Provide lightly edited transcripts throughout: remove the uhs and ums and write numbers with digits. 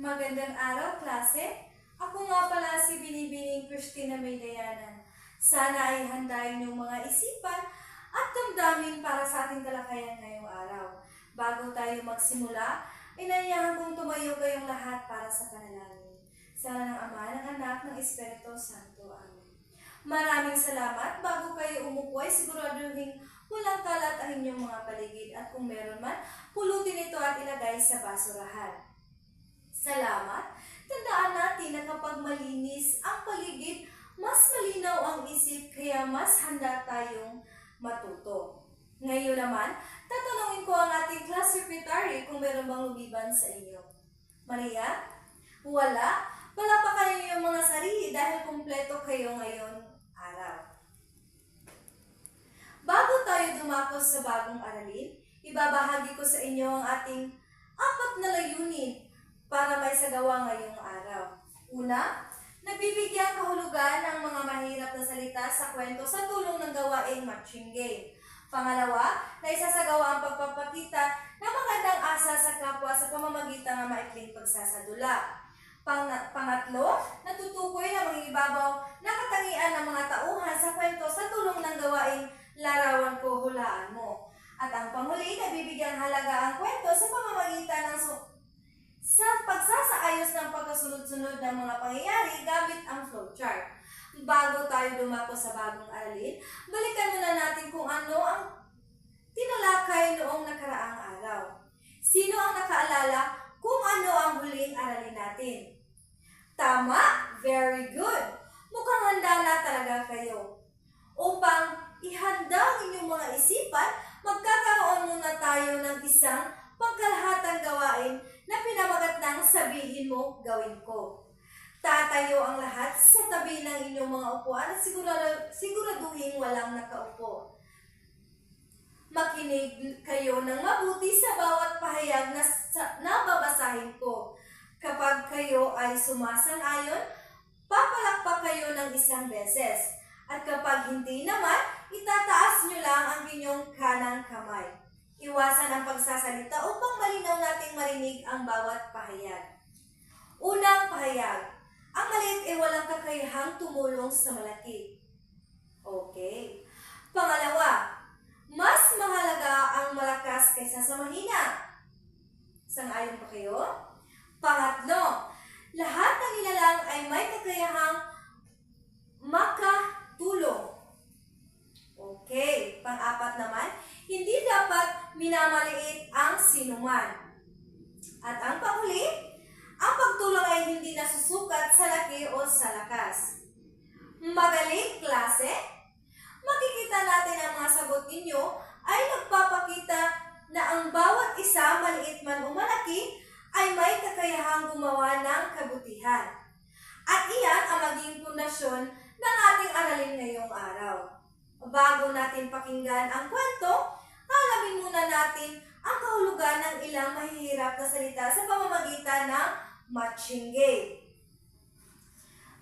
Magandang araw, klase. Ako nga pala si Binibining Christina Maydayanan. Sana ay handain yung mga isipan at damdamin para sa ating talakayan ngayong araw. Bago tayo magsimula, inayahan kong tumayo kayong lahat para sa panalangin. Sa ng Ama, ng Anak, ng Espiritu Santo. Amen. Maraming salamat. Bago kayo umupo ay siguraduhin walang kalat ang inyong mga paligid at kung meron man, pulutin ito at ilagay sa basurahan. Salamat. Tandaan natin na kapag malinis ang paligid, mas malinaw ang isip kaya mas handa tayong matuto. Ngayon naman, tatanungin ko ang ating class secretary kung meron bang lumiban sa inyo. Maria? Wala? Palapakan niyo yung mga sarili dahil kumpleto kayo ngayon araw. Bago tayo dumako sa bagong aralin, ibabahagi ko sa inyo ang ating 4 na layunin para may sagawa ngayong araw. Una, nagbibigyan kahulugan ng mga mahirap na salita sa kwento sa tulong ng gawaing matching game. Pangalawa, na isasagawa ang pagpapakita ng magandang asa sa kapwa sa pamamagitan ng maikling pagsasadula. Pangatlo, natutukoy na mangibabaw na katangian ng mga tauhan sa kwento sa tulong ng gawaing larawan ko, hulaan mo. At ang panghuli, nabibigyan halaga ang kwento sa pamamagitan ng sa pagsasaayos ng pagkasunod-sunod ng mga pangyayari gamit ang flowchart. Bago tayo dumako sa bagong aralin, balikan muna natin kung ano ang tinalakay noong nakaraang araw. Sino ang nakaalala kung ano ang huling aralin natin? Tama! Very good! Mukhang handa na talaga kayo. Upang ihanda ang inyong mga isipan, magkakaroon muna tayo ng isang pangkalahatang gawain na pinamagat ng sabihin mo, gawin ko. Tatayo ang lahat sa tabi ng inyong mga upuan at siguraduhin walang nakaupo. Makinig kayo ng mabuti sa bawat pahayag na babasahin ko. Kapag kayo ay sumasang-ayon, papalakpak kayo ng 1 beses. At kapag hindi naman, itataas nyo lang ang inyong kanang kamay. Iwasan ang pagsasalita upang malinaw nating marinig ang bawat pahayag. Unang pahayag, ang maliit ay walang kakayahang tumulong sa malaki. Okay. Pangalawa, mas mahalaga ang malakas kaysa sa mahina. Sang-ayon pa kayo? Pangatlo, lahat ng nilalang ay may kakayahang makatulong. Okay. Pang-apat naman, hindi dapat minamaliit ang sinuman. At ang panghuli, ang pagtulong ay hindi nasusukat sa laki o sa lakas. Magaling, klase? Makikita natin ang mga sagot ninyo ay nagpapakita na ang bawat isa, maliit man o malaki, ay may kakayahang gumawa ng kabutihan. At iyan ang maging pundasyon ng ating aralin ngayong araw. Bago natin pakinggan ang kwento, alamin muna natin ang kahulugan ng ilang mahihirap na salita sa pamamagitan ng matching game.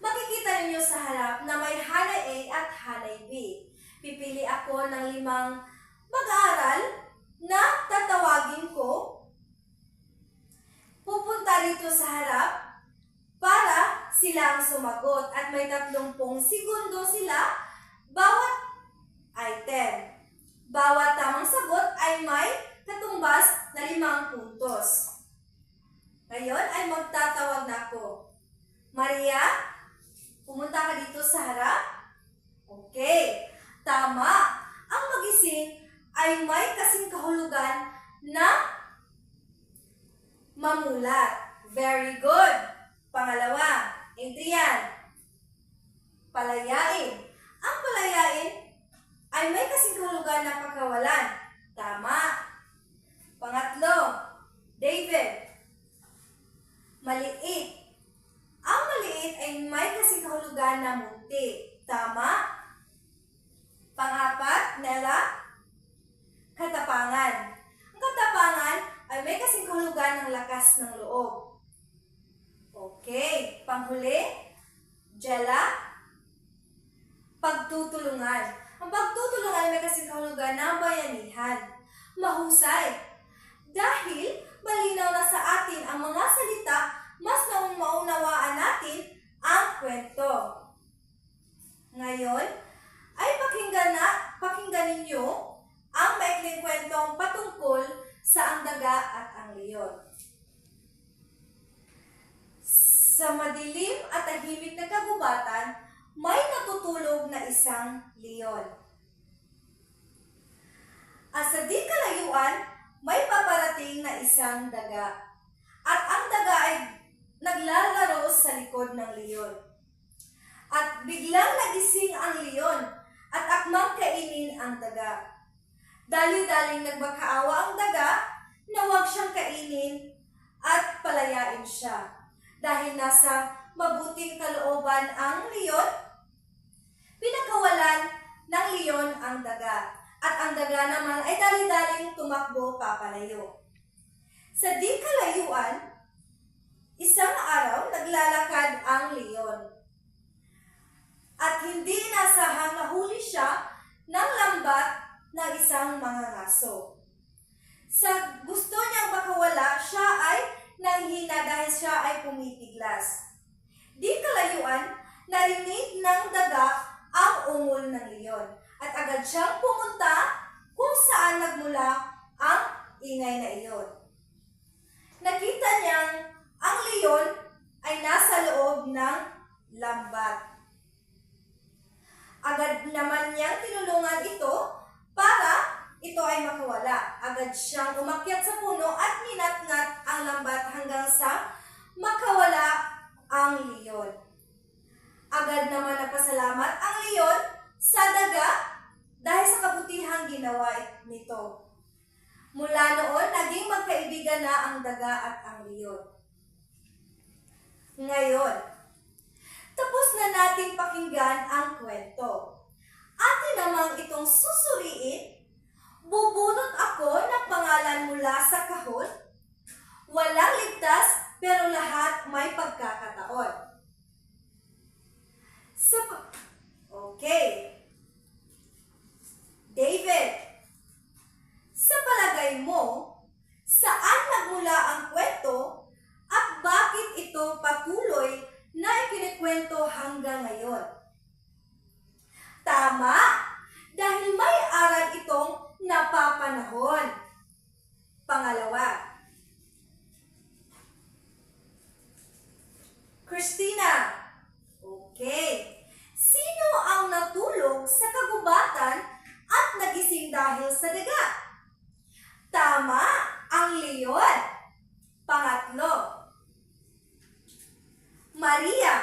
Makikita ninyo sa harap na may hanay A at hanay B. Pipili ako ng 5 mag-aaral na tatawagin ko. Pupunta rito sa harap para silang sumagot at may 30 segundo sila bawat item. Bawat tamang sagot ay may katumbas na 5 puntos. Ngayon ay magtatawag na ako. Maria, pumunta ka dito sa harap? Okay, tama. Ang magising ay may kasing kahulugan na mamulat. Very good. Pangalawa, Adrian, palayain. Ang palayain ay may kasing kahulugan na pagkawalan. Tama. Pangatlo, David, maliit. Ang maliit ay may kasing kahulugan na munti. Tama. Pang-apat, Nella, katapangan. Ang katapangan ay may kasing kahulugan ng lakas ng loob. Okay. Panghuli, Jella, pagtutulungan. Ang pagtutulungan ay may kasing kahulugan ng bayanihan. Mahusay. Dahil malinaw na sa atin ang mga salita mas maunawaan natin ang kwento. Ngayon, ay pakinggan ninyo ang maikling kwentong patungkol sa ang daga at ang leon. Sa madilim at tahimik na kagubatan, may natutulog na isang leon. At sa di kalayuan, may paparating na isang daga. At ang daga ay naglalaro sa likod ng leon. At biglang nagising ang leon at akmang kainin ang daga. Dali-daling nagmakaawa ang daga na huwag siyang kainin at palayain siya. Dahil nasa mabuting kalooban ang leon, pinagkawalan ng leon ang daga. At ang daga naman ay dali-daling tumakbo papalayo. Sa di kalayuan, isang araw naglalakad ang leon. At hindi inasahang nahuli siya ng lambat ng isang mangangaso. Sa gusto niyang makawala, siya ay nanghina dahil siya ay pumipiglas. Di kalayuan, narinig ng daga ang ungol ng leon at agad siyang pumunta kung saan nagmula ang ingay na iyon. Nakita niyang ang leon ay nasa loob ng lambat. Agad naman niyang tinulungan ito para ito ay makawala. Agad siyang umakyat sa puno at ninatnat ang lambat hanggang sa makawala ang leon. Agad naman napasalamat ang leon sa daga dahil sa kabutihang ginawa nito. Mula noon, naging magkaibigan na ang daga at ang leon. Ngayon, tapos na nating pakinggan ang kwento. Atin namang itong susuriin. Bubunot ako ng pangalan mula sa kahon. Walang ligtas, pero lahat may pagkakataon. Okay. David, sa palagay mo, saan nagmula ang kwento at bakit ito patuloy na ikinikwento hanggang ngayon? Tama, dahil may aral itong napapanahon. Pangalawa, Christina, okay. Sino ang natulog sa kagubatan at nagising dahil sa daga? Tama, ang leon. Pangatlo, Maria,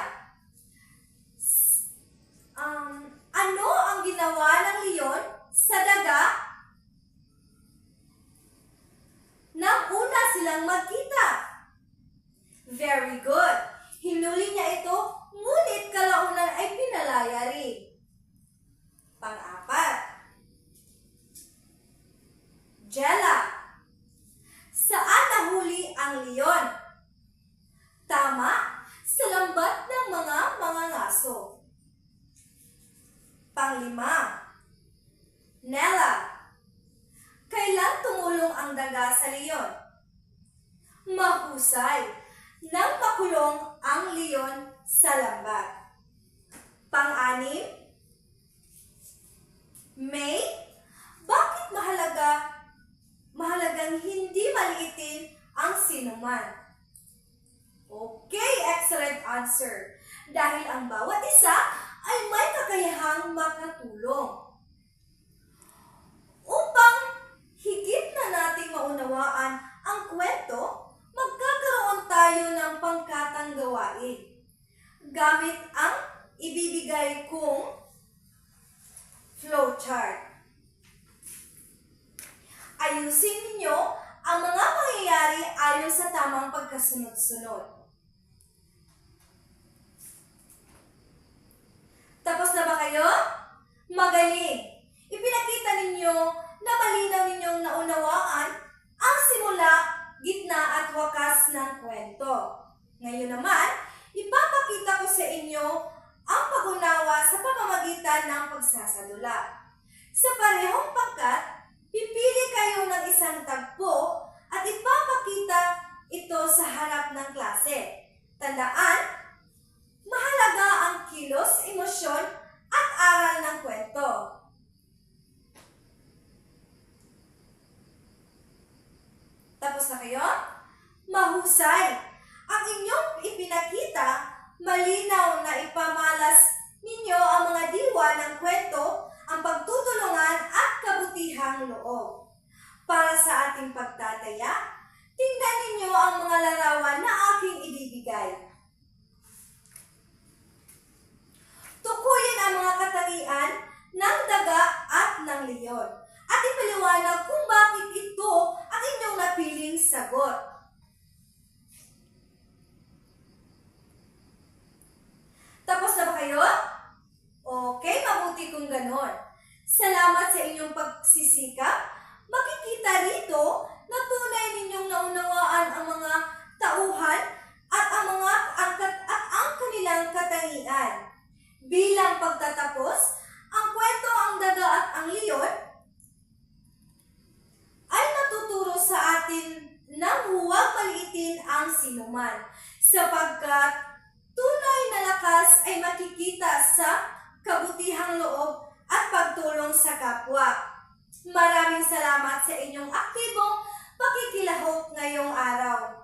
ano ang ginawa ng leon sa daga nang una silang magkita? Very good. Hinuli niya ito, ngunit kalaunan ay pinalaya rin. Pang-apat, Jella, saan nahuli ang leon? Tama, sa lambat ng mga mangangaso. Panglima, Nella, kailan tumulong ang daga sa leon? Mahusay, nang makulong ang leon sa lambat. Pang-anim, May, bakit mahalagang hindi maliitin ang sinuman? Okay, excellent answer. Dahil ang bawat isa ay may kakayahang makatulong. Upang higit na nating maunawaan ang kwento, magkakaroon tayo ng pangkatang gawain. Gamit ang ibibigay kong flowchart. Ayusin ninyo ang mga pangyayari ayon sa tamang pagkasunod-sunod. Tapos na ba kayo? Magaling! Ipinakita ninyo na malinaw ninyong naunawaan ang simula, gitna at wakas ng kwento. Ngayon naman, ipapakita ko sa inyo ang pag-unawa sa pamamagitan ng pagsasadula. Sa parehong pangkat, pipili kayo ng isang tagpo at ipapakita ito sa harap ng klase. Tandaan, mahalaga ang kilos, emosyon, at aral ng kwento. Tapos na kayo? Mahusay! Ang inyong ipinakita, malinaw na ipamalas ninyo ang mga diwa ng kwento, ang pagtutulungan at kabutihang loob. Para sa ating pagtataya, tingnan ninyo ang mga larawan na aking ibibigay. Tukuyin ang mga katangian ng daga at ng leon at ipaliwanag kung bakit ito ang inyong napiling sagot. Tapos na ba kayo? Okay, mabuti kung ganon. Salamat sa inyong pagsisikap. Makikita rito na tunay ninyong naunawaan ang mga tauhan at ang kanilang katangian. Bilang pagtatapos, ang kwento ang daga at ang leon ay natuturo sa atin nang huwag maliitin ang sinuman, sapagkat tunay na lakas ay makikita sa kabutihang loob at pagtulong sa kapwa. Maraming salamat sa inyong aktibong pakikilahok ngayong araw.